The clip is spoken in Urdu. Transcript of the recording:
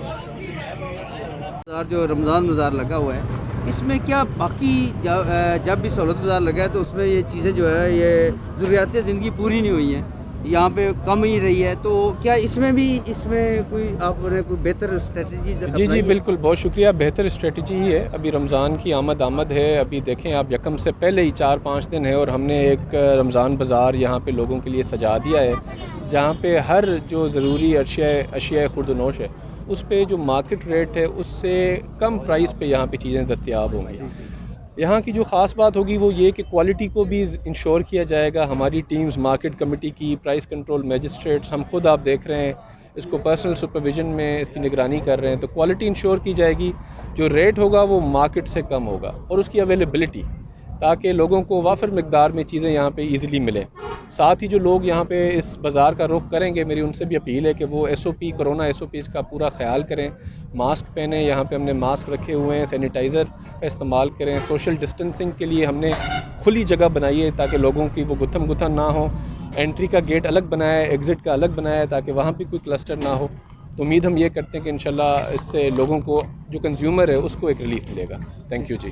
بازار جو رمضان بازار لگا ہوا ہے، اس میں کیا باقی جب بھی سہولت بازار لگا ہے تو اس میں یہ چیزیں جو ہے یہ ضروریات زندگی پوری نہیں ہوئی ہیں، یہاں پہ کم ہی رہی ہے، تو کیا اس میں کوئی آپ نے کوئی بہتر اسٹریٹجی جی اپنائی ہے؟ بالکل، بہت شکریہ. بہتر اسٹریٹجی ہی ہے. ابھی رمضان کی آمد ہے. ابھی دیکھیں آپ، یکم سے پہلے ہی 4-5 دن ہے اور ہم نے ایک رمضان بازار یہاں پہ لوگوں کے لیے سجا دیا ہے، جہاں پہ ہر جو ضروری اشیاء خورد و نوش ہے اس پہ جو مارکیٹ ریٹ ہے اس سے کم پرائس پہ یہاں پہ چیزیں دستیاب ہوں گی. یہاں کی جو خاص بات ہوگی وہ یہ کہ کوالٹی کو بھی انشور کیا جائے گا. ہماری ٹیمز مارکیٹ کمیٹی کی، پرائس کنٹرول میجسٹریٹس، ہم خود آپ دیکھ رہے ہیں اس کو پرسنل سپرویژن میں اس کی نگرانی کر رہے ہیں. تو کوالٹی انشور کی جائے گی، جو ریٹ ہوگا وہ مارکیٹ سے کم ہوگا، اور اس کی اویلیبلٹی، تاکہ لوگوں کو وافر مقدار میں چیزیں یہاں پہ ایزیلی ملیں. ساتھ ہی جو لوگ یہاں پہ اس بازار کا رخ کریں گے، میری ان سے بھی اپیل ہے کہ وہ کرونا SOPs کا پورا خیال کریں. ماسک پہنیں، یہاں پہ ہم نے ماسک رکھے ہوئے ہیں، سینیٹائزر کا استعمال کریں. سوشل ڈسٹنسنگ کے لیے ہم نے کھلی جگہ بنائی ہے تاکہ لوگوں کی وہ گتھم نہ ہو. انٹری کا گیٹ الگ بنایا ہے، ایگزٹ کا الگ بنایا ہے تاکہ وہاں بھی کوئی کلسٹر نہ ہو. تو امید ہم یہ کرتے ہیں کہ انشاءاللہ اس سے لوگوں کو، جو کنزیومر ہے، اس کو ایک ریلیف ملے گا. Thank you G.